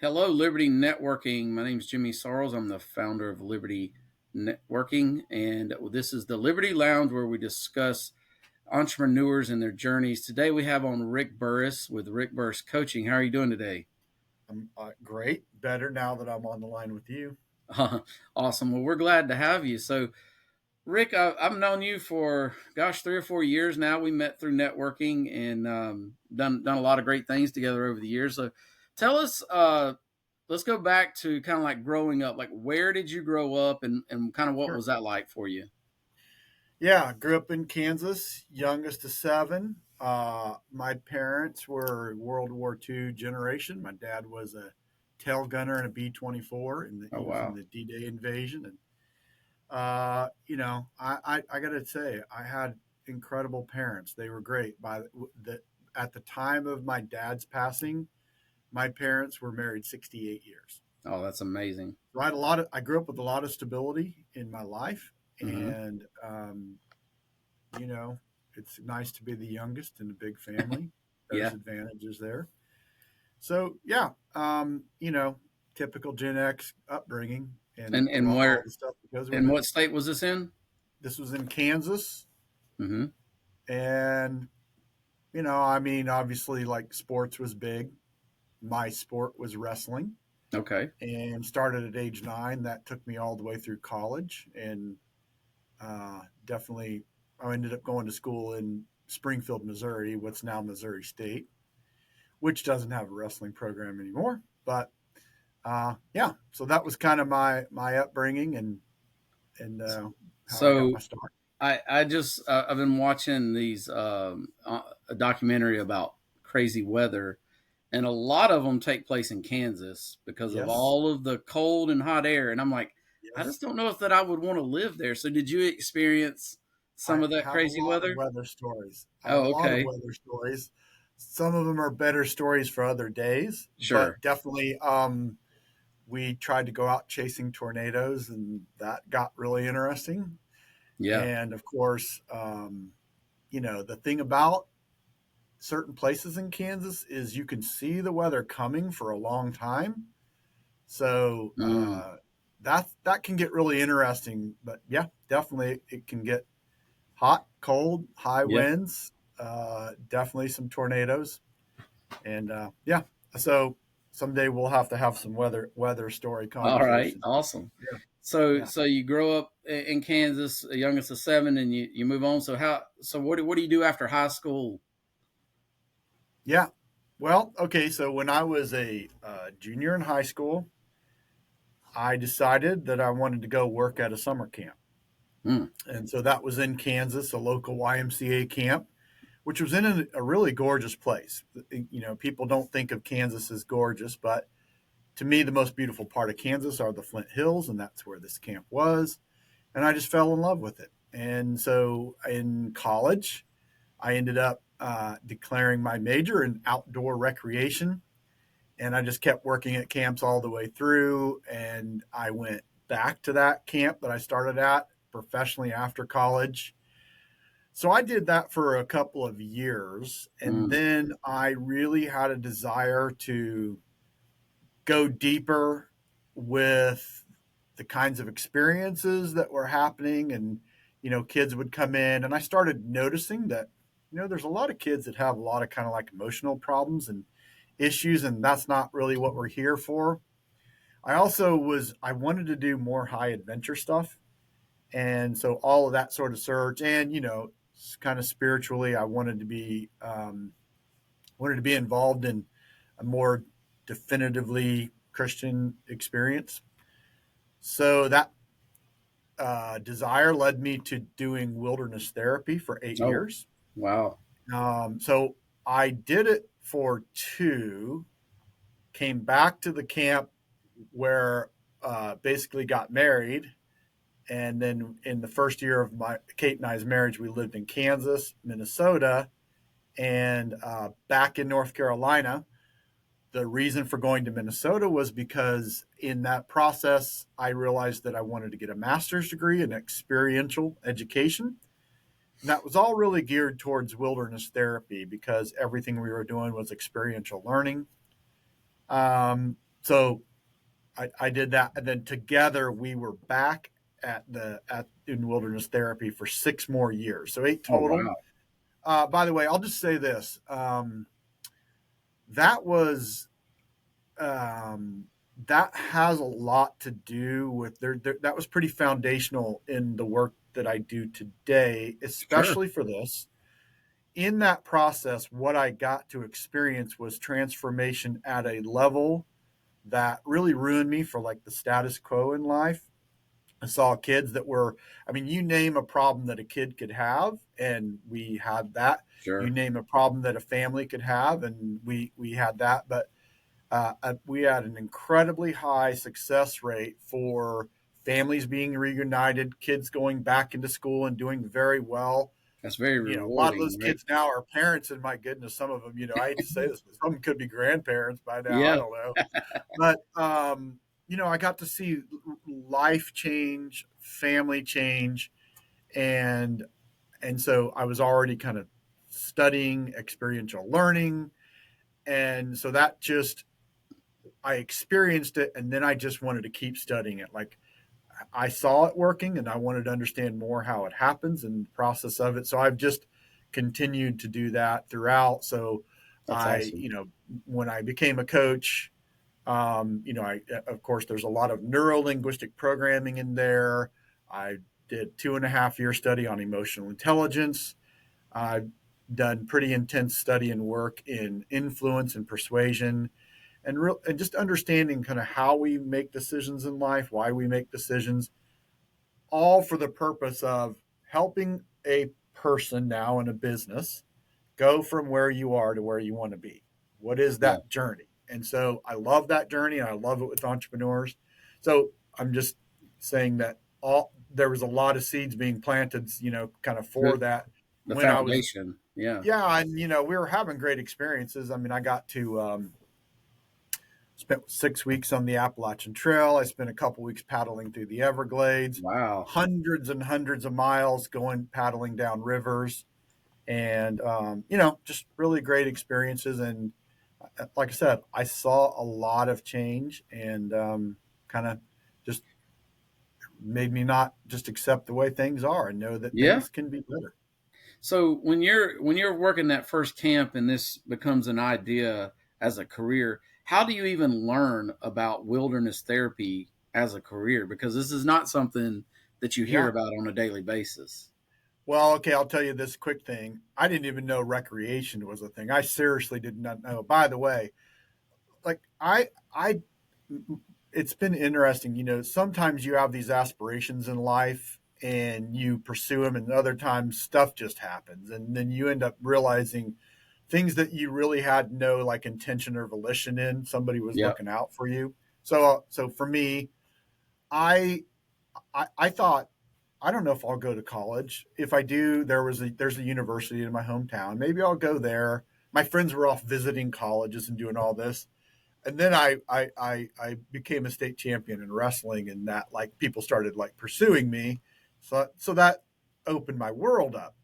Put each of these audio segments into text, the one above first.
Hello, Liberty Networking. My name is Jimmy Sorrells. I'm the founder of Liberty Networking, and this is the Liberty Lounge where we discuss entrepreneurs and their journeys. Today we have on Rick Burris with Rick Burris Coaching. How are you doing today? I'm great. Better now that I'm on the line with you. Awesome. Well, we're glad to have you. So, Rick, I've known you for 3 or 4 years now. We met through networking and done a lot of great things together over the years. So, tell us. Let's go back to kind of like growing up. Like, where did you grow up, and kind of what Sure. was that like for you? Yeah, grew up in Kansas, youngest of seven. My parents were World War II generation. My dad was a tail gunner in a B-24, and Oh he was in wow, the D-Day invasion. And I got to say, I had incredible parents. They were great. At the time of my dad's passing, my parents were married 68 years. oh that's amazing. So I grew up with a lot of stability in my life, Hmm. and you know, it's nice to be the youngest in a big family. There's Yeah, advantages there. So yeah, typical Gen X upbringing and and all where the stuff that goes with and it. what state was this in? This was in Kansas, Hmm. and I mean, obviously, like sports was big. My sport was wrestling, Okay, and started at age 9. That took me all the way through college, and definitely, I ended up going to school in Springfield, Missouri, what's now Missouri State, which doesn't have a wrestling program anymore. But yeah, so that was kind of my upbringing and how I got so my start. I've been watching these a documentary about crazy weather, and a lot of them take place in Kansas because of Yes, all of the cold and hot air. And I'm like, I yes. just don't know if that I would want to live there. So, did you experience some I of that have a crazy lot of weather? weather stories. I have a Oh, lot of okay, weather stories. Some of them are better stories for other days, sure, but definitely we tried to go out chasing tornadoes, and that got really interesting. yeah, And of course, the thing about certain places in Kansas is you can see the weather coming for a long time. So mm, that can get really interesting. But yeah, definitely it can get hot, cold, high yeah. winds, definitely some tornadoes, and yeah. So someday we'll have to have some weather story All right, conversation. awesome. Yeah, So, yeah, so you grow up in Kansas, the youngest of seven, and you move on. So what do you do after high school? yeah. Well, okay. So when I was a junior in high school, I decided that I wanted to go work at a summer camp. Mm, And so that was in Kansas, a local YMCA camp, which was in a really gorgeous place. People don't think of Kansas as gorgeous, but to me, the most beautiful part of Kansas are the Flint Hills, and that's where this camp was. And I just fell in love with it. And so in college, I ended up declaring my major in outdoor recreation. And I just kept working at camps all the way through. And I went back to that camp that I started at professionally after college. So I did that for a couple of years. And mm, then I really had a desire to go deeper with the kinds of experiences that were happening. And kids would come in, and I started noticing that there's a lot of kids that have a lot of kind of like emotional problems and issues, and that's not really what we're here for. I wanted to do more high adventure stuff, and so all of that sort of surge, and kind of spiritually, I wanted to be involved in a more definitively Christian experience. So that desire led me to doing wilderness therapy for 8 oh, years. wow. So I did it for two, came back to the camp where basically got married. And then in the first year of my Kate and I's marriage, we lived in Kansas, Minnesota, and back in North Carolina. The reason for going to Minnesota was because in that process, I realized that I wanted to get a master's degree in experiential education. And that was all really geared towards wilderness therapy because everything we were doing was experiential learning. Um, So I did that, and then together we were back in wilderness therapy for 6 more years, so 8 Oh total. wow. By the way, I'll just say this: that was that has a lot to do with that was pretty foundational in the work that I do today, Sure. especially for this. In that process, what I got to experience was transformation at a level that really ruined me for like the status quo in life. I saw kids that were, I mean, you name a problem that a kid could have, and we had that. You Sure. name a problem that a family could have, and we had that. But we had an incredibly high success rate for families being reunited, kids going back into school and doing very well. That's very A lot of rewarding, those right? kids now are parents, and my goodness, some of them, I hate to say this, but some of them could be grandparents by now. I Yeah. don't know. But, I got to see life change, family change, and so I was already kind of studying experiential learning, and so that just I experienced it, and then I just wanted to keep studying it. Like I saw it working, and I wanted to understand more how it happens and the process of it. So I've just continued to do that throughout. So That's awesome. when I became a coach, I of course there's a lot of neuro linguistic programming in there. I did 2.5 year study on emotional intelligence. I've done pretty intense study and work in influence and persuasion, and just understanding kind of how we make decisions in life, why we make decisions, all for the purpose of helping a person now in a business go from where you are to where you want to be. What is Yeah. that journey? And so I love that journey, and I love it with entrepreneurs. So I'm just saying that all there was a lot of seeds being planted, kind of for The that the when I was, foundation. Yeah. yeah, and we were having great experiences. I mean, I got to spent 6 weeks on the Appalachian Trail. I spent a couple weeks paddling through the Everglades, Wow. hundreds and hundreds of miles going paddling down rivers, and just really great experiences. And like I said, I saw a lot of change, and kind of just made me not just accept the way things are and know that Yeah. things can be better. So when you're working that first camp and this becomes an idea as a career, how do you even learn about wilderness therapy as a career? Because this is not something that you hear Yeah. about on a daily basis. Well, okay, I'll tell you this quick thing. I didn't even know recreation was a thing. I seriously did not know. By the way, like I it's been interesting. Sometimes you have these aspirations in life and you pursue them, and other times stuff just happens, and then you end up realizing things that you really had no like intention or volition in. Somebody was Yeah. looking out for you. So for me, I I thought, I don't know if I'll go to college. If I do, there's a university in my hometown. Maybe I'll go there. My friends were off visiting colleges and doing all this, and then I became a state champion in wrestling, and that like people started like pursuing me, so that opened my world up.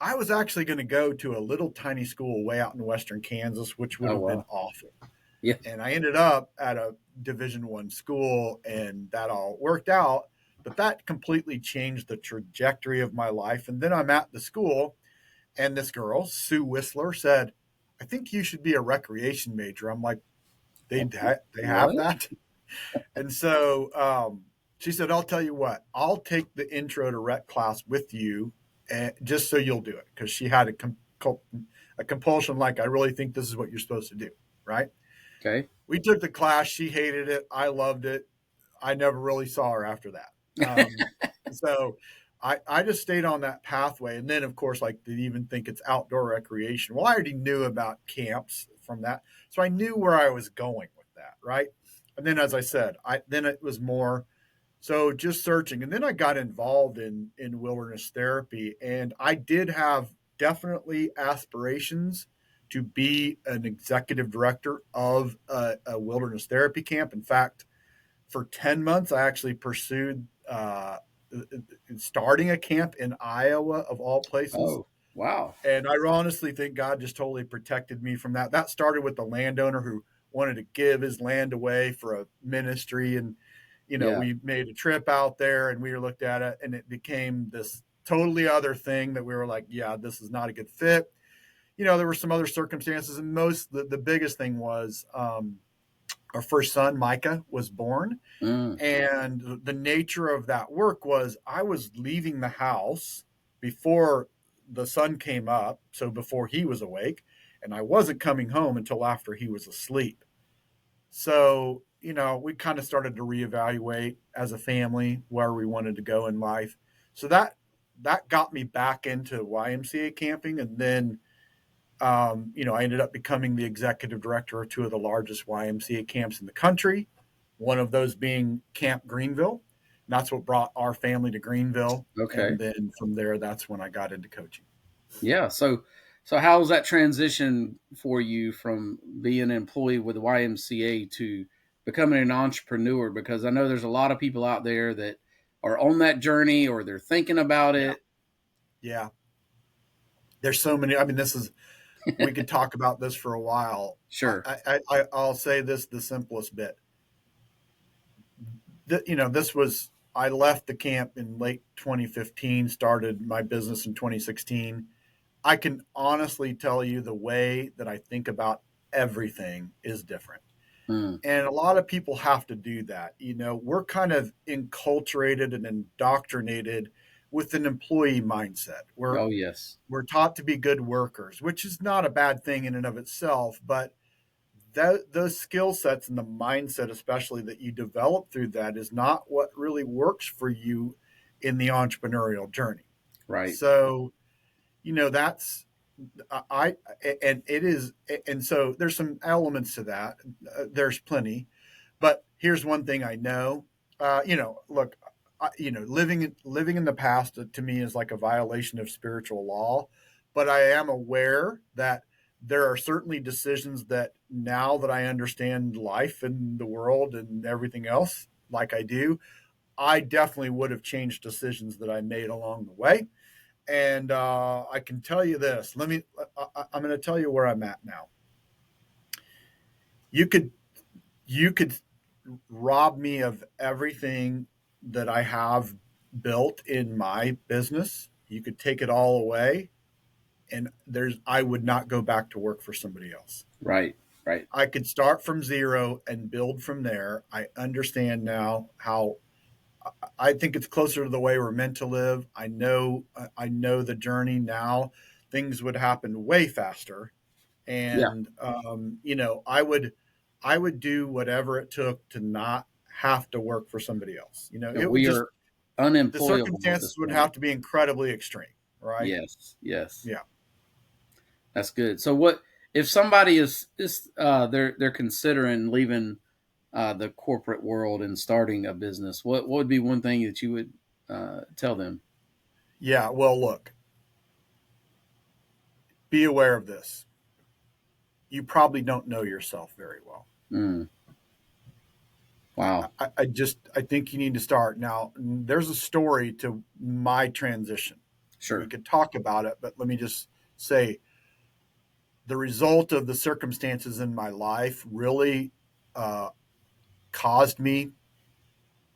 I was actually going to go to a little tiny school way out in western Kansas, which would Oh have been wow. awful, Yeah. and I ended up at a Division I school, and that all worked out. But that completely changed the trajectory of my life. And then I'm at the school, and this girl, Sue Whistler, said, "I think you should be a recreation major." I'm like, they have What? that. And so she said, "I'll tell you what, I'll take the intro to rec class with you, and just so you'll do it," because she had a compulsion, like, I really think this is what you're supposed to do, right? Okay. We took the class. She hated it. I loved it. I never really saw her after that. So I just stayed on that pathway. And then, of course, like, they even think it's outdoor recreation. Well, I already knew about camps from that. So I knew where I was going with that. Right. And then, as I said, then it was more so just searching. And then I got involved in wilderness therapy. And I did have definitely aspirations to be an executive director of a wilderness therapy camp. In fact, for 10 months, I actually pursued starting a camp in Iowa, of all places. Oh wow. And I honestly think God just totally protected me from that. That started with the landowner who wanted to give his land away for a ministry. And, Yeah. we made a trip out there and we looked at it and it became this totally other thing that we were like, yeah, this is not a good fit. There were some other circumstances, and the biggest thing was our first son, Micah, was born. Mm. And the nature of that work was I was leaving the house before the sun came up, so before he was awake, and I wasn't coming home until after he was asleep. So, we kind of started to reevaluate as a family where we wanted to go in life. So that got me back into YMCA camping, and then I ended up becoming the executive director of two of the largest YMCA camps in the country, one of those being Camp Greenville. And that's what brought our family to Greenville. Okay. And then from there, that's when I got into coaching. Yeah. So how was that transition for you from being an employee with the YMCA to becoming an entrepreneur? Because I know there's a lot of people out there that are on that journey or they're thinking about Yeah. it. Yeah. There's so many. I mean, we could talk about this for a while. Sure. I'll say this the simplest bit. This was, I left the camp in late 2015, started my business in 2016. I can honestly tell you the way that I think about everything is different. Mm. And a lot of people have to do that. We're kind of enculturated and indoctrinated with an employee mindset. Oh, yes. We're taught to be good workers, which is not a bad thing in and of itself, but those skill sets and the mindset, especially that you develop through that, is not what really works for you in the entrepreneurial journey. Right. So, that's I and it is, and so there's some elements to that. There's plenty, but here's one thing I know. Look, living in the past to me is like a violation of spiritual law, but I am aware that there are certainly decisions that now that I understand life and the world and everything else like I do, I definitely would have changed decisions that I made along the way. And I can tell you this. I'm going to tell you where I'm at now. You could you could rob me of everything that I have built in my business. You could take it all away, and I would not go back to work for somebody else. Right. Right. I could start from zero and build from there. I understand now how I think it's closer to the way we're meant to live. I know the journey now. Things would happen way faster, Yeah. and I would do whatever it took to not have to work for somebody else. And It would we just are the unemployable at this circumstances would point. have to be incredibly extreme, right? Yes. Yes. Yeah. That's good. So what if somebody is they're considering leaving the corporate world and starting a business? What would be one thing that you would tell them? Yeah. Well, look, be aware of this. You probably don't know yourself very well. Mm. Wow. I think you need to start now. There's a story to my transition. We Sure. could talk about it, but let me just say the result of the circumstances in my life really uh, caused me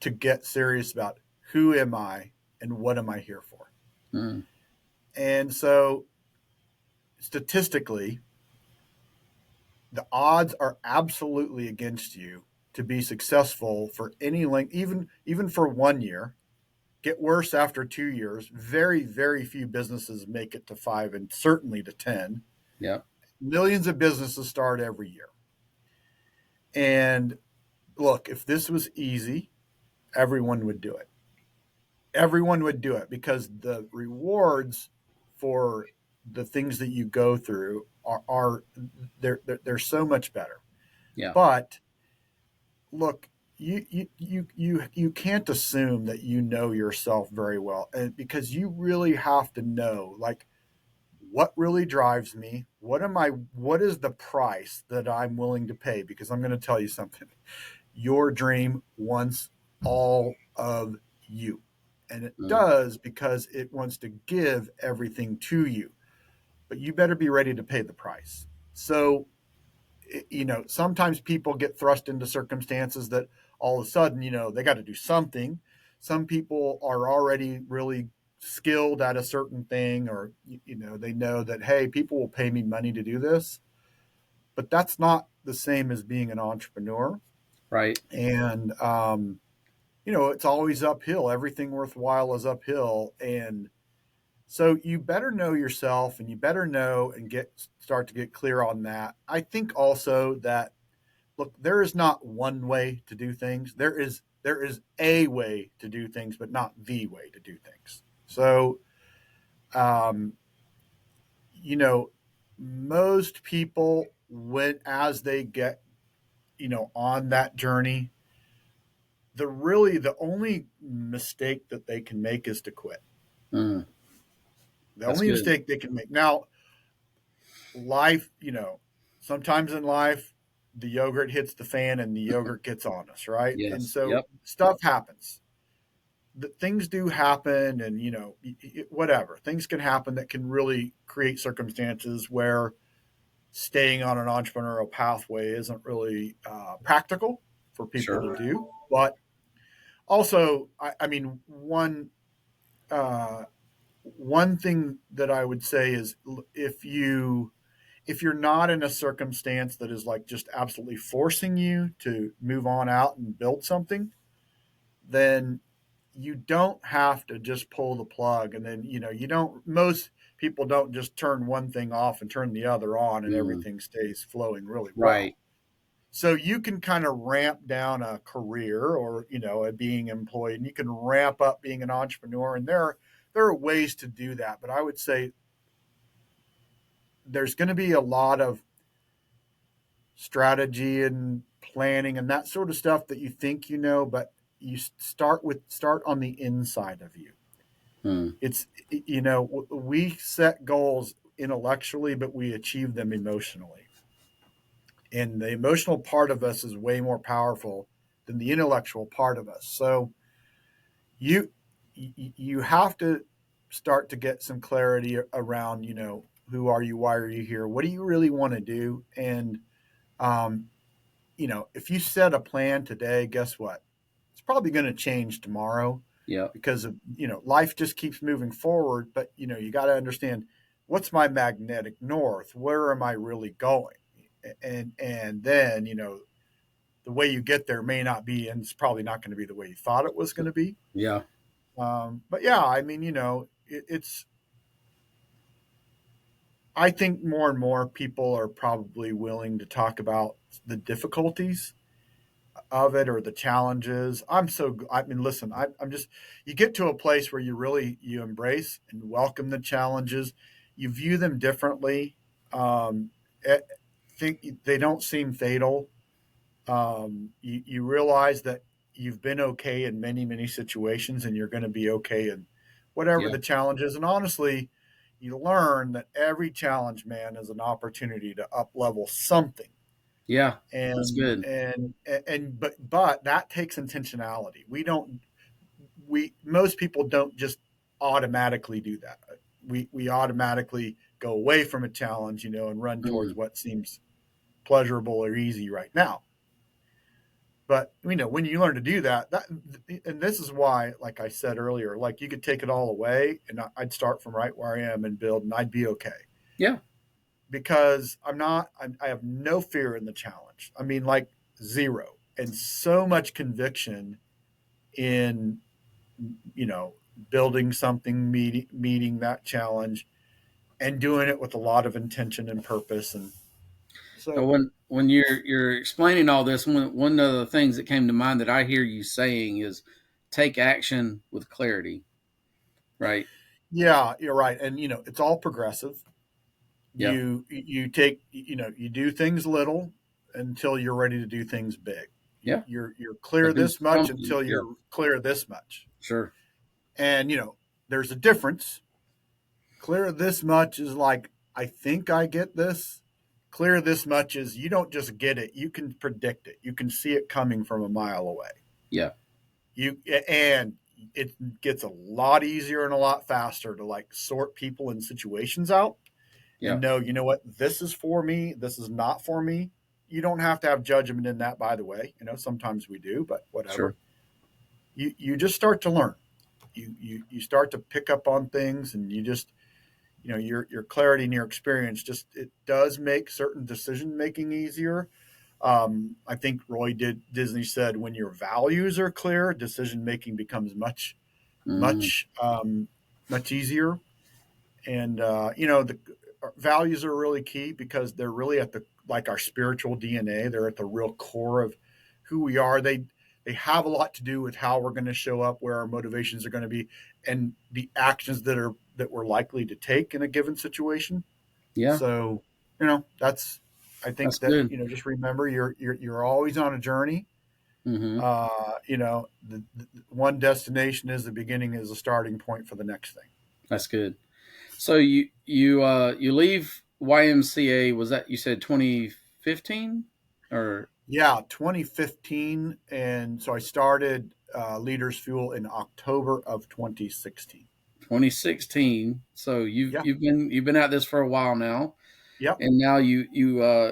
to get serious about who am I and what am I here for. Mm. And so, statistically, the odds are absolutely against you to be successful for any length, even for 1 year. Get worse after 2 years. Very, very few businesses make it to 5 and certainly to 10. Yep. Millions of businesses start every year. And look, if this was easy, everyone would do it. Everyone would do it because the rewards for the things that you go through are they're so much better. Yeah. But look, you can't assume that you know yourself very well, and because you really have to know, like, what really drives me. What is the price that I'm willing to pay? Because I'm going to tell you something. Your dream wants all of you, and it Mm. does because it wants to give everything to you. But you better be ready to pay the price. So sometimes people get thrust into circumstances that all of a sudden, they got to do something. Some people are already really skilled at a certain thing, or, they know that, hey, people will pay me money to do this. But that's not the same as being an entrepreneur. Right. And, it's always uphill. Everything worthwhile is uphill. And so you better know yourself, and you better know and start to get clear on that. I think also that, look, there is not one way to do things. There is a way to do things, but not the way to do things. So, um, you know, most people, when as they get on that journey, the only mistake that they can make is to quit. Mm, The that's only good. mistake they can make. Now, life, sometimes in life, the yogurt hits the fan and the yogurt gets on us, right? And Yes. so Yep. stuff happens. Things do happen, and whatever things can happen that can really create circumstances where staying on an entrepreneurial pathway isn't really practical for people to Sure. do. But also, I mean, uh, one thing that I would say is, if you're not in a circumstance that is like just absolutely forcing you to move on out and build something, then you don't have to just pull the plug. And then, most people don't just turn one thing off and turn the other on and Mm, everything stays flowing really well. right. So you can kind of ramp down a career, or, a being employed, and you can ramp up being an entrepreneur. And there are ways to do that. But I would say there's going to be a lot of strategy and planning and that sort of stuff that you think but you start on the inside of you. Mm, It's we set goals intellectually, but we achieve them emotionally, and the emotional part of us is way more powerful than the intellectual part of us. So you you have to start to get some clarity around, who are you, why are you here, what do you really want to do. And um, if you set a plan today, guess what? It's probably going to change tomorrow, yep. because of, life just keeps moving forward. But, you got to understand, what's my magnetic north? Where am I really going? And then, the way you get there may not be, and it's probably not going to be the way you thought it was going to be. Yeah. But yeah, I mean, I think more and more people are probably willing to talk about the difficulties of it, or the challenges. I mean, listen, I'm just, you get to a place where you embrace and welcome the challenges. You view them differently. Um, I think they don't seem fatal. You realize that you've been okay in many, many situations, and you're going to be okay in whatever Yeah. the challenge is. And honestly, you learn that every challenge, man, is an opportunity to up level something. Yeah. That's and good. and and but that takes intentionality. We most people don't just automatically do that. We automatically go away from a challenge, and run towards Mm, what seems pleasurable or easy right now. But when you learn to do that, and this is why, like I said earlier, like, you could take it all away, and I'd start from right where I am and build, and I'd be okay, yeah. because I have no fear in the challenge. I mean, like, zero, and so much conviction in, you know building something, meeting that challenge, and doing it with a lot of intention and purpose. And So so, when you're explaining all this, one of the things that came to mind that I hear you saying is take action with clarity. Right. yeah, you're right. And it's all progressive. Yeah. You take, you do things little until you're ready to do things big. Yeah. You're But clear do this much something. until Yeah. you're clear this much. Sure. And there's a difference. Clear this much is like, I think I get this. Clear this much is, you don't just get it, you can predict it. You can see it coming from a mile away. Yeah. You and it gets a lot easier and a lot faster to, like, sort people and situations out, Yeah. and know, what, this is for me, this is not for me. you don't have to have judgment in that, by the way. Sometimes we do, but whatever. Sure. You just start to learn. You start to pick up on things, and you just your clarity and your experience just it does make certain decision making easier. I think Disney said when your values are clear, decision making becomes Mm, much much easier. And the values are really key because they're really at the like our spiritual DNA. They're at the real core of who we are. They have a lot to do with how we're going to show up, where our motivations are going to be, and the actions that we're likely to take in a given situation. yeah, So, that's I that's think that good. just remember you're always on a journey. Hmm. The one destination is the beginning is the starting point for the next thing. That's good. So you leave YMCA? Was that you said 2015 or Yeah, 2015, and so I started Leaders Fuel in October of 2016. 2016? So Yeah, you've been at this for a while now, yep, and now you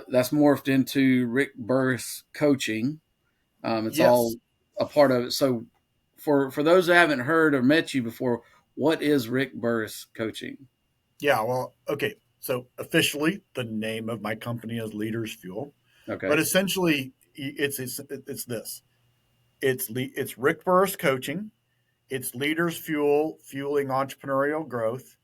that's morphed into Rick Burris coaching. It's all yes, a part of it. So for those who haven't heard or met you before, what is Rick Burris coaching? yeah. Well, okay. So officially, the name of my company is Leaders Fuel, but Okay. essentially, it's this. It's Rick Burris Coaching. It's Leaders Fuel, fueling entrepreneurial growth,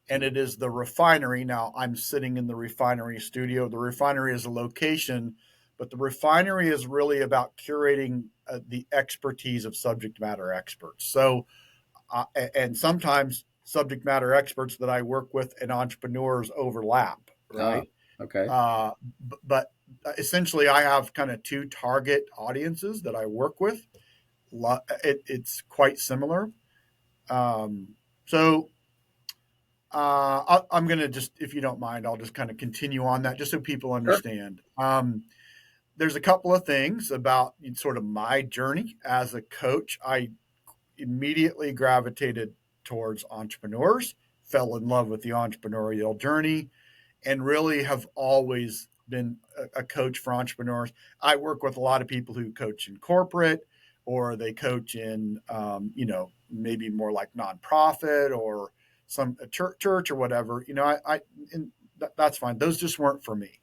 and it is the refinery. Now I'm sitting in the refinery studio. The refinery is a location, but the refinery is really about curating the expertise of subject matter experts. So, and sometimes subject matter experts that I work with and entrepreneurs overlap, Ah, right? okay. Uh, but essentially, I have kind of two target audiences that I work with. It's quite similar. Um, so I'm going to just, if you don't mind, I'll just kind of continue on that just so people Sure. understand. There's a couple of things about sort of my journey as a coach. I immediately gravitated towards entrepreneurs, fell in love with the entrepreneurial journey, and really have always been a coach for entrepreneurs. I work with a lot of people who coach in corporate or they coach in, maybe more like nonprofit or some a church or whatever. And that's fine. Those just weren't for me.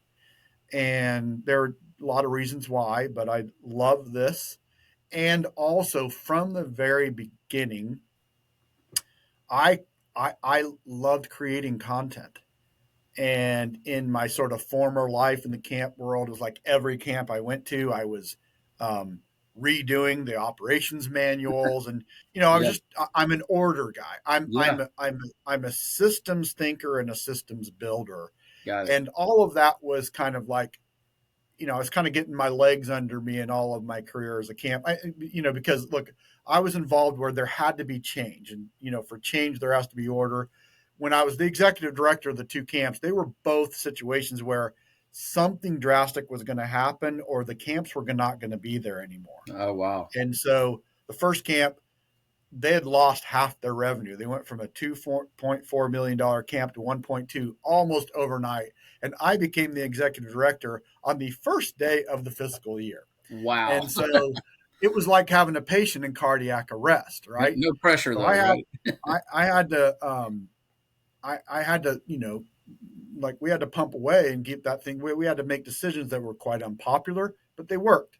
And there are a lot of reasons why, but I love this. And also from the very beginning, I I loved creating content. And in my sort of former life in the camp world, it was like every camp I went to, I was um, redoing the operations manuals, and I was Yep. just I'm an order guy. Yeah. I'm a systems thinker and a systems builder, Got it. and all of that was kind of like I was kind of getting my legs under me in all of my career as a camp. Because look, I was involved where there had to be change, and for change there has to be order. When I was the executive director of the two camps, they were both situations where something drastic was going to happen, or the camps were not going to be there anymore. Oh wow. And so the first camp, they had lost half their revenue. They went from a $2.4 million camp to 1.2 almost overnight. And I became the executive director on the first day of the fiscal year. Wow. And so it was like having a patient in cardiac arrest, No, right? no pressure So though, right? I had to, I had to, like we had to pump away and keep that thing. We had to make decisions that were quite unpopular, but they worked.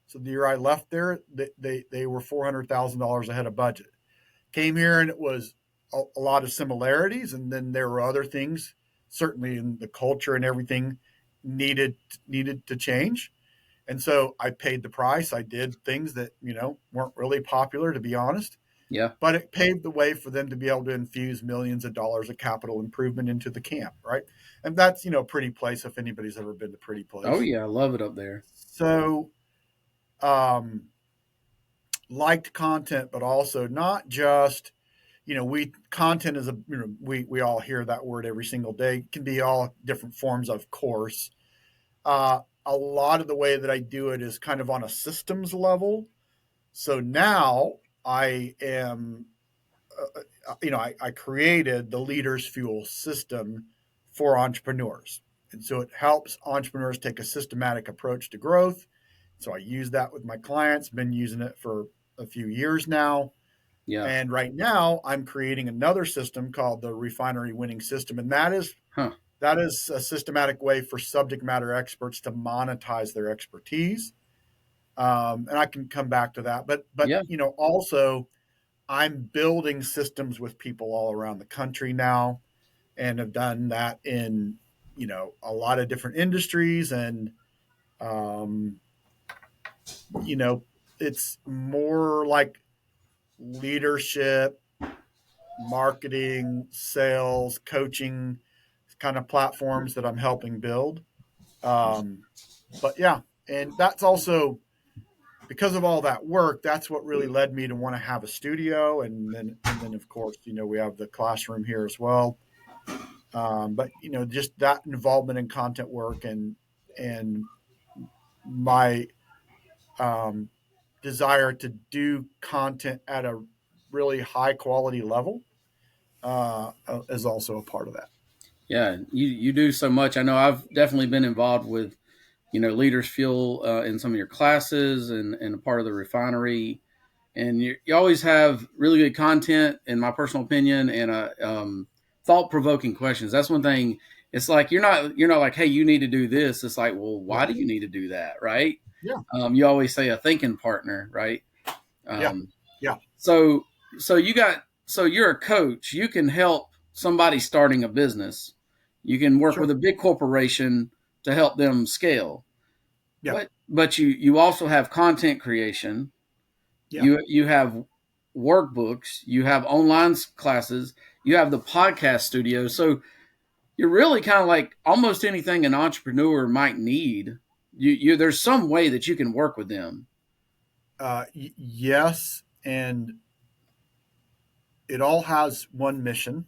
So the year I left there, they were $400,000 ahead of budget. Came here and it was a lot of similarities, and then there were other things, certainly in the culture and everything, needed to change. And so I paid the price. I did things that weren't really popular, to be honest, Yeah. but it paved the way for them to be able to infuse millions of dollars of capital improvement into the camp, right? And that's Pretty Place. If anybody's ever been to Pretty Oh Place, yeah, I love it up there. so um, liked content, but also not just we content is we all hear that word every single day. It can be all different forms of course. A lot of the way that I do it is kind of on a systems level. So now I am, I created the Leaders Fuel system for entrepreneurs. And so it helps entrepreneurs take a systematic approach to growth. So I use that with my clients, been using it for a few years now. Yeah. And right now I'm creating another system called the Refinery Winning System. And Huh. that is a systematic way for subject matter experts to monetize their expertise. And I can come back to that. But Yeah. also I'm building systems with people all around the country now, and have done that in a lot of different industries. And um, you know it's more like leadership, marketing, sales, coaching kind of platforms that I'm helping build. um, but yeah, and that's also because of all that work, that's what really led me to want to have a studio. And then of course, we have the classroom here as well. But just that involvement in content work, and my um, desire to do content at a really high quality level is also a part of that. Yeah. You do so much. I know I've definitely been involved with, Leaders Fuel in some of your classes and a part of the refinery. And you always have really good content, in my personal opinion, and thought provoking questions. That's one thing. It's like you're not like, hey, you need to do this. It's like, well, Yeah, why do you need to do that, right? yeah, You always say a thinking partner, right? yeah, Um, yeah. so so you're a coach. You can help somebody starting a business. You can work with Sure. a big corporation to help them scale. Yeah, But you also have content creation. yeah. You have workbooks. You have online classes. You have the podcast studio. So you're really kind of like almost anything an entrepreneur might need. There's some way that you can work with them. Yes, and it all has one mission.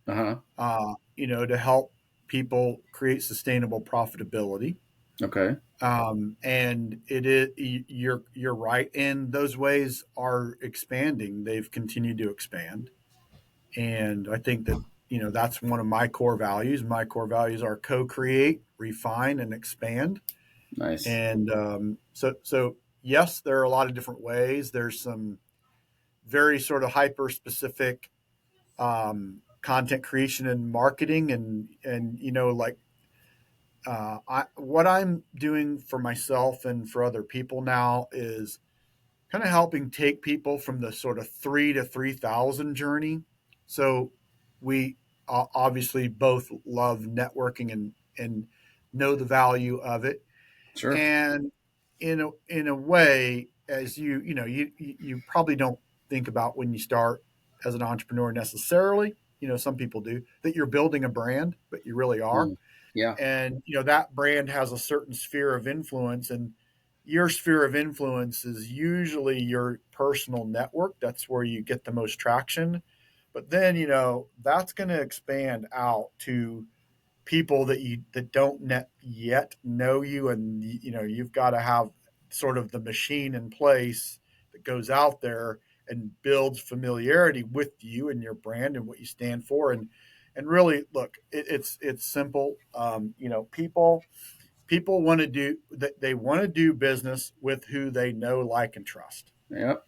Uh huh. To help people create sustainable profitability. Okay. And it is you're right, and those ways are expanding. They've continued to expand, and I think that that's one of my core values. My core values are co-create, refine, and expand. Nice. And so yes, there are a lot of different ways. There's some very sort of hyper specific content creation and marketing, and like what I'm doing for myself and for other people now is kind of helping take people from the sort of 3 to 3,000 journey. So we obviously both love networking and know the value of it. Sure. And in a way, as you probably don't think about when you start as an entrepreneur necessarily. Some people do, that you're building a brand, but you really are. Mm. Yeah. And that brand has a certain sphere of influence, and your sphere of influence is usually your personal network. That's where you get the most traction. But then that's going to expand out to people that don't yet know you, and you've got to have sort of the machine in place that goes out there and builds familiarity with you and your brand and what you stand for. And really, look, it's simple. People want to do that. They want to do business with who they know, like, and trust. Yep.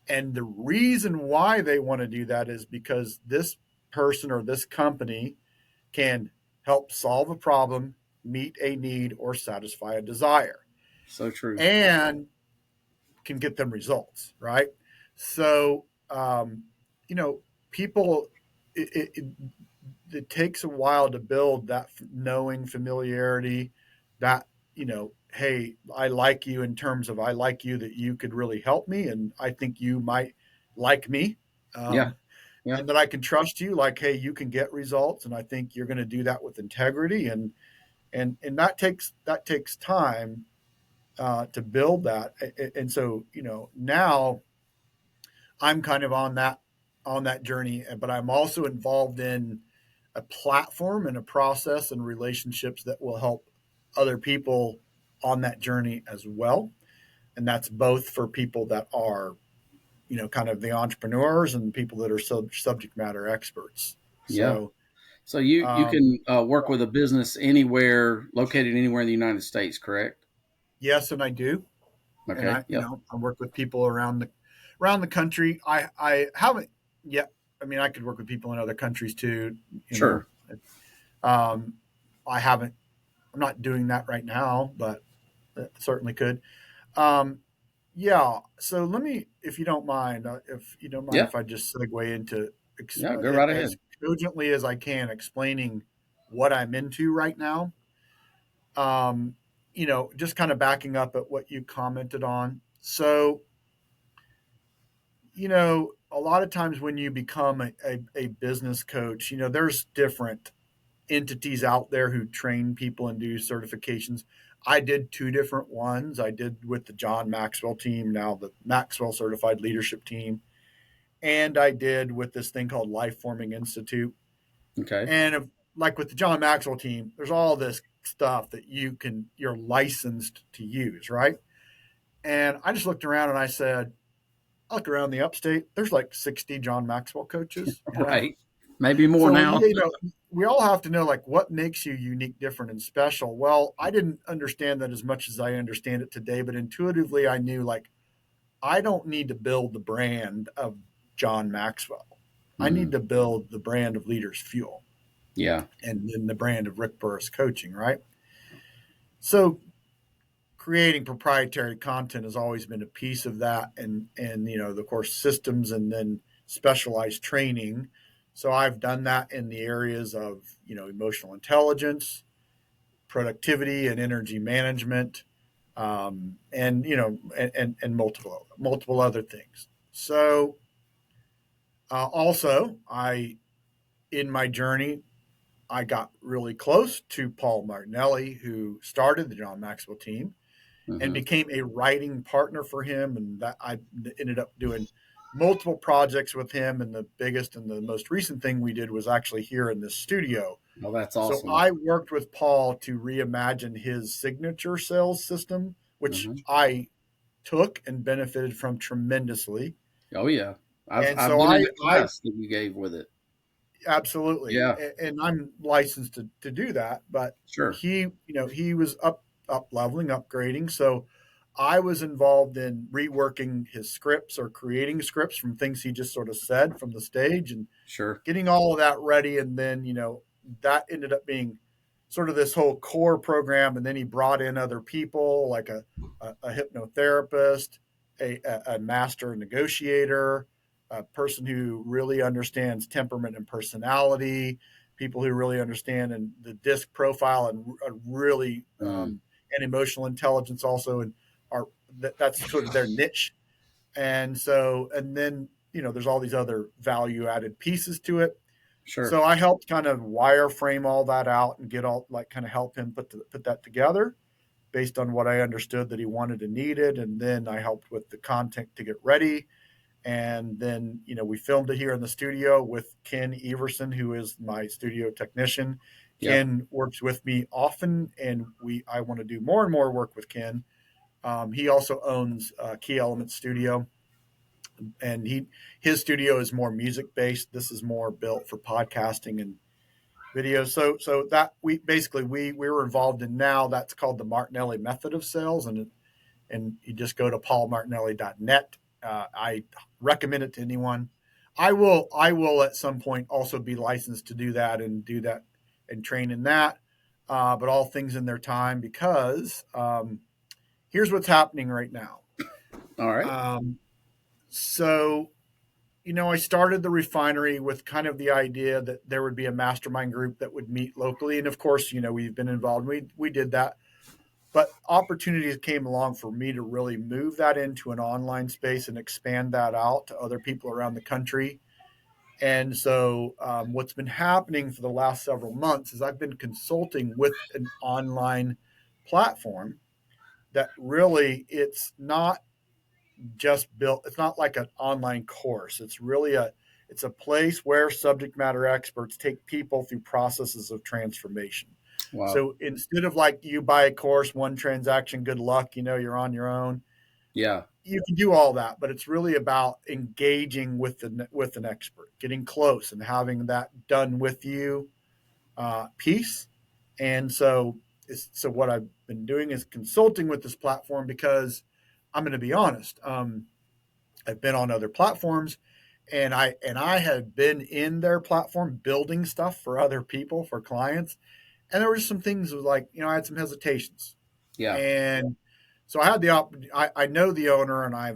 And the reason why they want to do that is because this person or this company can help solve a problem, meet a need, or satisfy a desire, So true. and can get them results, right? So, you know, people, it takes a while to build that knowing, familiarity, that, hey, I like you in terms of I like you, that you could really help me, and I think you might like me. Yeah. Um, Yeah. and that I can trust you, like, hey, you can get results, and I think you're going to do that with integrity, and that takes time to build that. And so now I'm kind of on that journey, but I'm also involved in a platform and a process and relationships that will help other people on that journey as well. And that's both for people that are kind of the entrepreneurs and people that are subject matter experts. Yeah. So So you Um, can work with a business anywhere, located anywhere in the United States, correct? yes, and I do, and Okay. Yep. I work with people around the country. I haven't yet. I mean, I could work with people in other countries too. You know, Sure. um, I haven't. I'm not doing that right now, but certainly could. Um, yeah. So let me, if you don't mind, Yeah. if I just segue into Yeah. Go right as ahead. cogently as I can, explaining what I'm into right now. Um, just kind of backing up at what you commented on. So, a lot of times when you become a business coach, there's different entities out there who train people and do certifications. I did two different ones. I did with the John Maxwell team, now the Maxwell Certified Leadership Team, and I did with this thing called Life Forming Institute. Okay. And like with the John Maxwell team, there's all this stuff that you're licensed to use, right? And I just looked around and I looked around the upstate. There's like 60 John Maxwell coaches, Right. Maybe more So now. we all have to know like what makes you unique, different, and special. Well, I didn't understand that as much as I understand it today, but intuitively I knew like I don't need to build the brand of John Maxwell. I Mm, need to build the brand of Leaders Fuel yeah. and then the brand of Rick Burris Coaching, right? So creating proprietary content has always been a piece of that, and of course systems and then specialized training. So I've done that in the areas of emotional intelligence, productivity, and energy management, and multiple other things. So also I in my journey I got really close to Paul Martinelli, who started the John Maxwell team, and Hmm. became a writing partner for him. And that I ended up doing multiple projects with him. And the biggest and the most recent thing we did was actually here in this studio. Well, that's So awesome. I worked with Paul to reimagine his signature sales system, which Hmm. I took and benefited from tremendously. Oh yeah. And I've so been in I, the I class that you gave with it. absolutely, Yeah. and I'm licensed to do that. But Sure. he was up leveling, upgrading. So I was involved in reworking his scripts or creating scripts from things he just sort of said from the stage and Sure. getting all of that ready. And then that ended up being sort of this whole core program. And then he brought in other people like a hypnotherapist, a master negotiator, a person who really understands temperament and personality, people who really understand and the disc profile and really Mm, and emotional intelligence also, and are that's sort of their niche. And then there's all these other value added pieces to it. sure. So I helped kind of wireframe all that out and get all like kind of help him put that together based on what I understood that he wanted and needed. And then I helped with the content to get ready. And then, we filmed it here in the studio with Ken Everson, who is my studio technician. Yep. Ken works with me often, and I want to do more and more work with Ken. He also owns Key Element Studio, and his studio is more music based. This is more built for podcasting and video. So that we were involved in now. That's called the Martinelli method of sales, and you just go to paulmartinelli.net. I recommend it to anyone. I will at some point also be licensed to do that and train in that. But all things in their time, because here's what's happening right now. All right. Um, so I started the refinery with kind of the idea that there would be a mastermind group that would meet locally, and of course, we've been involved. We did that, but opportunities came along for me to really move that into an online space and expand that out to other people around the country. And so, what's been happening for the last several months is I've been consulting with an online platform that really it's not just built. It's not like an online course. It's a place where subject matter experts take people through processes of transformation. Wow. So instead of like you buy a course, one transaction, good luck, you're on your own. Yeah. You can do all that, but it's really about engaging with an expert, getting close and having that done with you. piece. And so what I've been doing is consulting with this platform because I'm going to be honest. I've been on other platforms, and I had been in their platform building stuff for other people, for clients, and there were some things like, I had some hesitations. Yeah. And so I had I know the owner, and I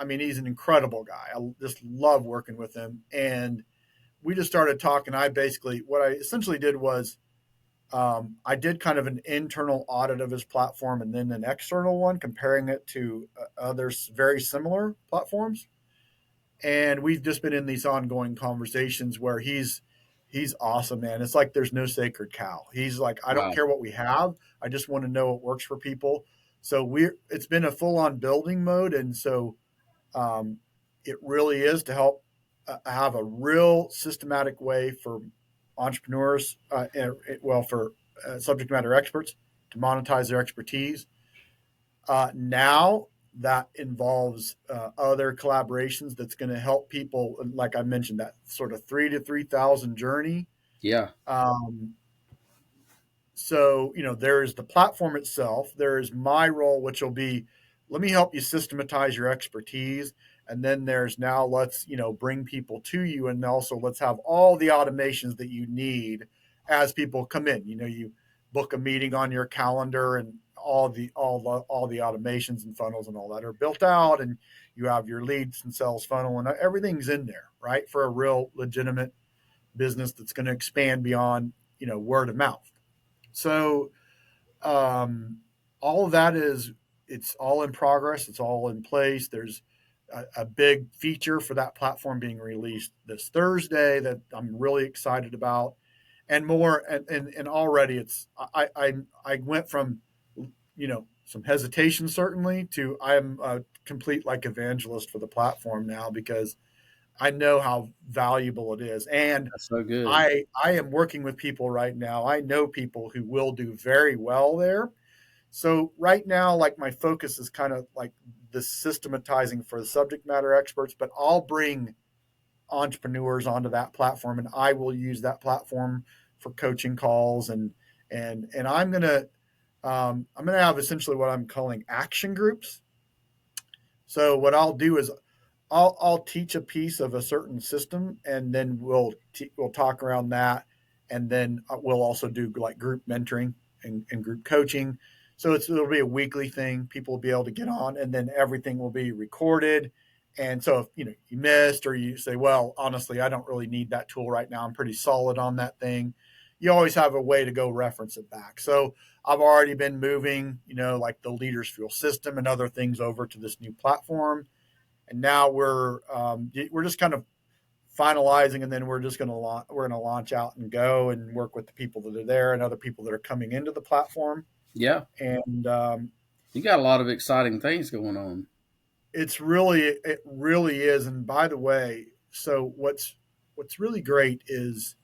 mean, he's an incredible guy. I just love working with him. And we just started talking. What I essentially did was, I did kind of an internal audit of his platform and then an external one, comparing it to others very similar platforms. And we've just been in these ongoing conversations where he's awesome, man. It's like there's no sacred cow. He's like, I don't Wow. care what we have. I just want to know what works for people. So it's been a full on building mode. And so um, it really is to help have a real systematic way for entrepreneurs, for subject matter experts to monetize their expertise. Now that involves other collaborations that's going to help people, like I mentioned, that sort of 3 to 3,000 journey. Yeah. Um, so there is the platform itself. There is my role, which will be, let me help you systematize your expertise. And then there's now, let's bring people to you, and also let's have all the automations that you need as people come in. You book a meeting on your calendar, and all the automations and funnels and all that are built out, and you have your leads and sales funnel, and everything's in there, right, for a real legitimate business that's going to expand beyond word of mouth. So um, all of that it's all in progress. It's all in place. There's a big feature for that platform being released this Thursday that I'm really excited about, and more. And already I went from some hesitation certainly to I'm a complete like evangelist for the platform now, because I know how valuable it is. And That's so good. I am working with people right now. I know people who will do very well there. So right now, like, my focus is kind of like the systematizing for the subject matter experts, but I'll bring entrepreneurs onto that platform, and I will use that platform for coaching calls. And I'm gonna have essentially what I'm calling action groups. So what I'll do is I'll teach a piece of a certain system, and then we'll talk around that, and then we'll also do like group mentoring and group coaching. So it'll be a weekly thing. People will be able to get on, and then everything will be recorded. And so if you missed, or you say, well, honestly, I don't really need that tool right now, I'm pretty solid on that thing, you always have a way to go reference it back. So I've already been moving, like the Leaders Fuel system and other things over to this new platform, and now we're just kind of finalizing, and then we're going to launch out and go and work with the people that are there and other people that are coming into the platform. Yeah. And You got a lot of exciting things going on. it really is. And by the way, so what's really great is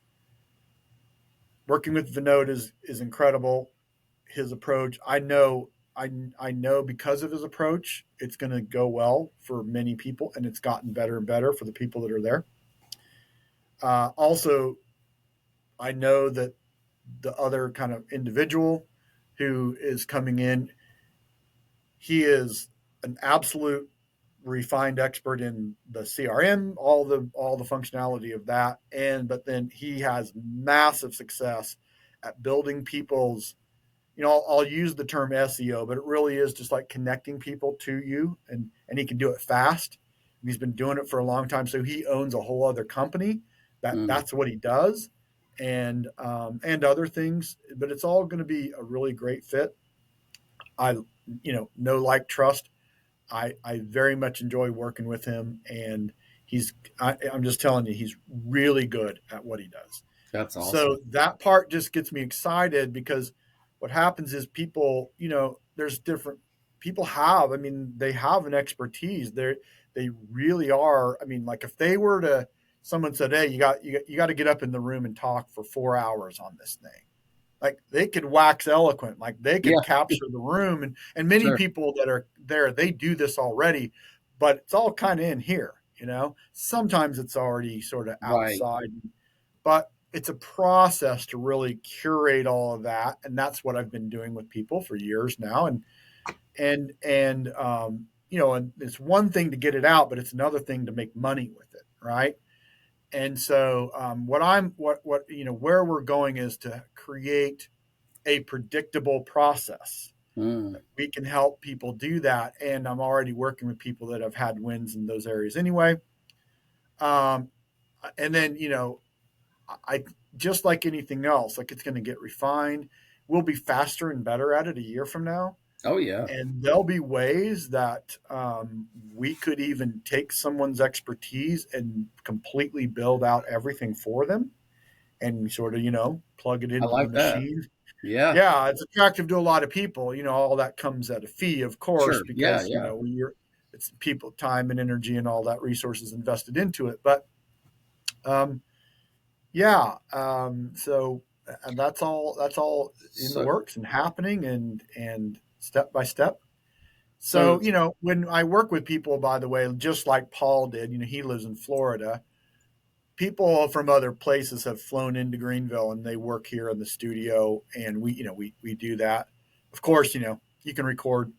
working with Vinod is incredible. His approach, I know because of his approach, it's going to go well for many people, and it's gotten better and better for the people that are there. Also, I know that the other kind of individual who is coming in, he is an absolute refined expert in the CRM, all the functionality of that, but then he has massive success at building people's. I'll use the term SEO, but it really is just like connecting people to you, and he can do it fast. He's been doing it for a long time, so he owns a whole other company Mm. that's what he does, and other things. But it's all going to be a really great fit. I know, like, trust. I very much enjoy working with him, and I'm just telling you, he's really good at what he does. That's awesome. So that part just gets me excited, because what happens is people, there's different people have, I mean, they have an expertise. They really are. I mean, like, if they were to, someone said, hey, you got to get up in the room and talk for 4 hours on this thing. Like, they could wax eloquent, like they could Yeah. capture the room, and many Sure. people that are there, they do this already, but it's all kind of in here. Sometimes it's already sort of Right. outside, but it's a process to really curate all of that, and that's what I've been doing with people for years now. And and it's one thing to get it out, but it's another thing to make money with it, right? And so what where we're going is to create a predictable process. Mm. We can help people do that, and I'm already working with people that have had wins in those areas anyway. Um, and then I just like anything else, like it's going to get refined. We'll be faster and better at it a year from now, Oh yeah, and there'll be ways that we could even take someone's expertise and completely build out everything for them, and sort of plug it I into the like that. machine. Yeah, Yeah, it's attractive to a lot of people. All that comes at a fee, of course, sure. Yeah, because yeah. it's people time and energy and all that resources invested into it. But um, yeah, so and that's all in the So works and happening and step by step. so So, when I work with people, by the way, just like Paul did, he lives in Florida. People from other places have flown into Greenville and they work here in the studio, and we do that. Of course, you can record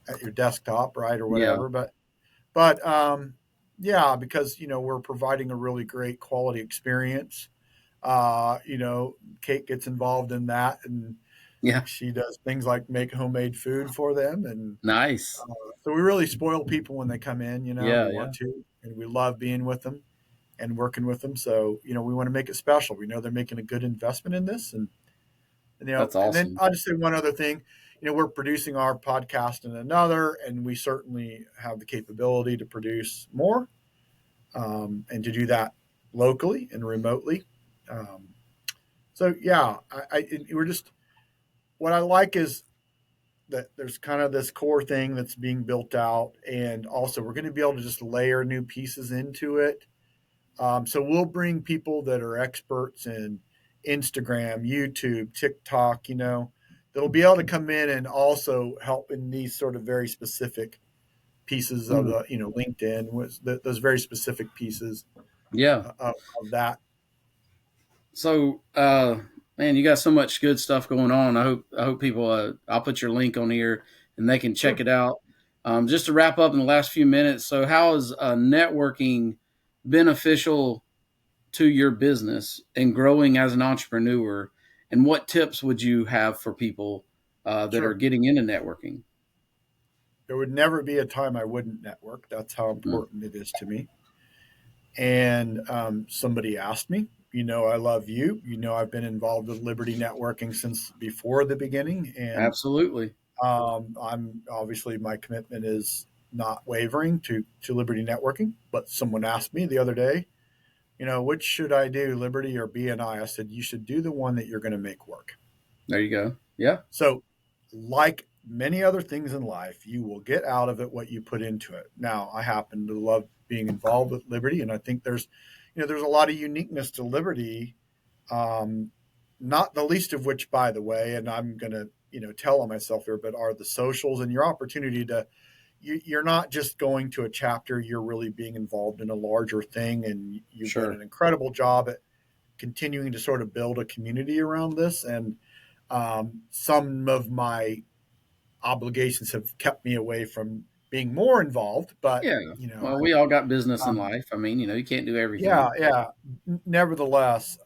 at your desktop, right, or yeah, whatever, but yeah, because we're providing a really great quality experience. Kate gets involved in that, and yeah. she does things like make homemade food for them, and Nice. so we really spoil people when they come in. We Yeah, want yeah. to, and we love being with them and working with them. So we want to make it special. We know they're making a good investment in this, That's and then awesome. I'll just say one other thing. We're producing our podcast in another, and we certainly have the capability to produce more, and to do that locally and remotely. Um, so yeah, we're just what I like is that there's kind of this core thing that's being built out, and also we're going to be able to just layer new pieces into it. So we'll bring people that are experts in Instagram, YouTube, TikTok, that'll be able to come in and also help in these sort of very specific pieces of Mm. LinkedIn, was those very specific pieces Yeah. of that. So, man, you got so much good stuff going on. I hope people. I'll put your link on here and they can check Sure. it out. Just to wrap up in the last few minutes. So, how is networking beneficial to your business and growing as an entrepreneur? And what tips would you have for people that are Sure. getting into networking? There would never be a time I wouldn't network. That's how Mm, important it is to me. And somebody asked me, I love you. I've been involved with Liberty Networking since before the beginning. And absolutely. I'm obviously my commitment is not wavering to Liberty Networking. But someone asked me the other day, which should I do, Liberty or BNI? I said, you should do the one that you're going to make work. There you go. Yeah. So, like many other things in life, you will get out of it what you put into it. Now, I happen to love being involved with Liberty, and I think there's a lot of uniqueness to Liberty, um, not the least of which, by the way, and I'm going to tell on myself here, but are the socials and your opportunity to. You're not just going to a chapter; you're really being involved in a larger thing, and you've done Sure. an incredible job at continuing to sort of build a community around this. And some of my obligations have kept me away from being more involved, but Yeah. Well, we all got business in um, life. I mean, you can't do yeah, everything. yeah. Nevertheless,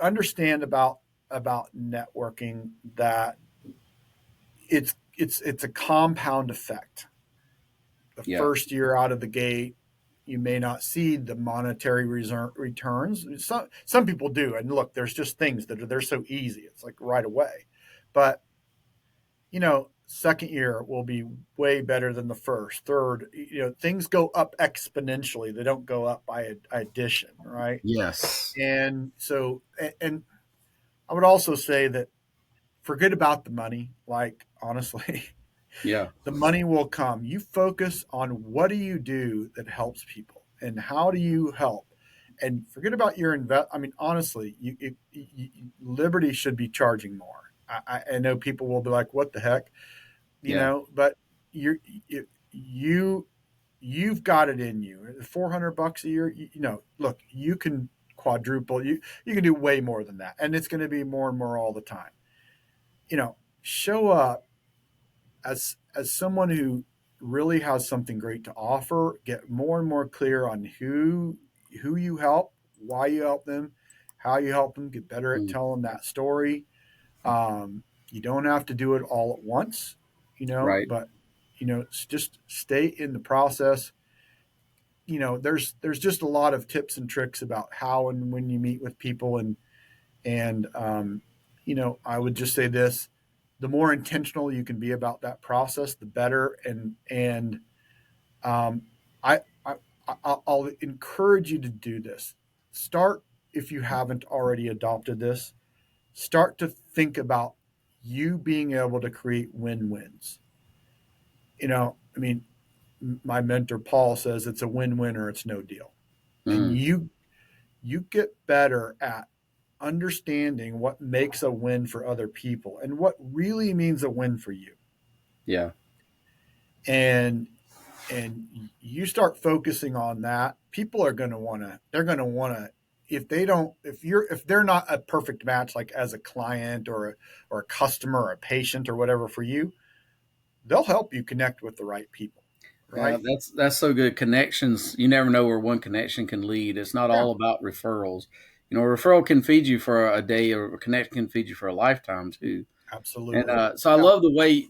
understand about networking that it's a compound effect. The Yeah. first year out of the gate, you may not see the monetary returns. Some people do, and look, there's just things that they're so easy. It's like right away, but second year will be way better than the first. Third, things go up exponentially. They don't go up by addition, right? Yes. And so, and I would also say that forget about the money. Like honestly, Yeah. the money will come. You focus on what do you do that helps people, and how do you help, and forget about your invest. I mean, honestly, Liberty should be charging more. I know people will be like, "What the heck," Yeah. but you you you've got it in you. $400 a year, look, you can quadruple. You can do way more than that, and it's going to be more and more all the time. Show up as someone who really has something great to offer. Get more and more clear on who you help, why you help them, how you help them. Get better at Mm, telling that story. You don't have to do it all at once, right. but just stay in the process. There's just a lot of tips and tricks about how and when you meet with people, and I would just say this: the more intentional you can be about that process, the better. And um, I, I I'll encourage you to do this. Start, if you haven't already adopted this, start to think about you being able to create win-wins. I mean, my mentor Paul says it's a win-win or it's no deal. And Mm, you get better at understanding what makes a win for other people and what really means a win for you. yeah. And you start focusing on that, people are going to want to they're going to want to, if they're not a perfect match, like as a client or a customer or a patient or whatever for you, they'll help you connect with the right people, Yeah, right? that's so good. Connections, you never know where one connection can lead. It's not Yeah, all about referrals. A referral can feed you for a day, or a connection can feed you for a lifetime too. And absolutely. so I Yeah, love the way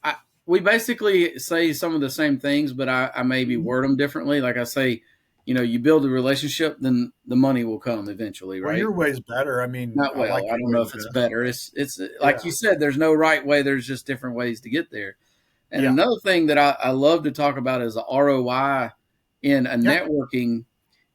I, we basically say some of the same things, but I maybe mhm. word them differently. Like I say, you build a relationship, then the money will come eventually, Well, right? your way's better. I mean, Not I well. like I your don't way know the if it's best. better. It's like Yeah, you said. There's no right way. There's just different ways to get there. And yeah, another thing that I love to talk about is the ROI in a yeah, networking.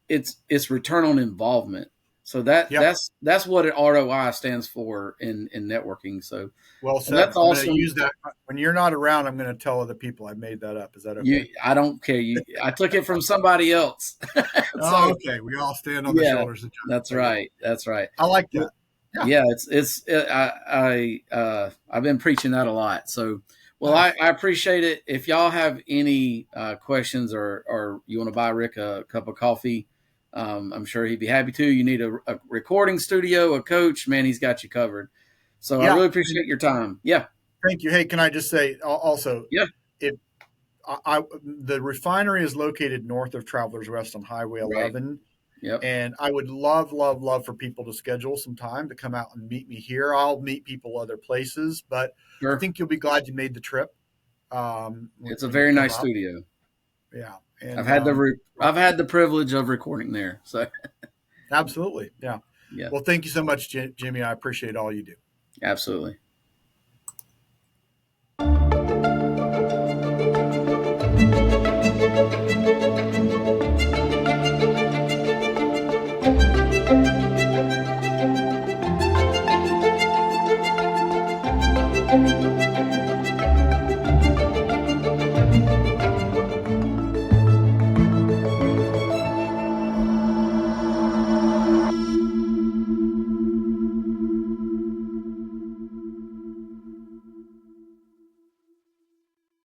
It's return on involvement. So that yep. that's what an ROI stands for in networking. So Well well, that's said. I'm going to awesome. use that when you're not around. I'm going to tell other people I made that up. Is that okay? I don't care. I took it from somebody else. Oh, So okay. We all stand on the yeah, shoulders of giants. that's I get it. right. That's right. I like that. Yeah, Yeah, I've been preaching that a lot. So, well, I, nice. I appreciate it. If y'all have any questions, or you want to buy Rick a cup of coffee, I'm sure he'd be happy to. You need a recording studio, a coach, man, he's got you covered. So I Yeah. really And appreciate your time. Yeah, thank you. Hey, can I just say also, yeah, if the refinery is located north of Travelers Rest on Highway right. 11, Yep, and I would love, love, love for people to schedule some time to come out and meet me here. I'll meet people other places, but I sure. think you'll be glad you made the trip It's a when you very come nice up. studio. Yeah, I've and had I've had the privilege of recording there. So absolutely, yeah. yeah, Well, thank you so much, Jimmy. I appreciate all you do. absolutely.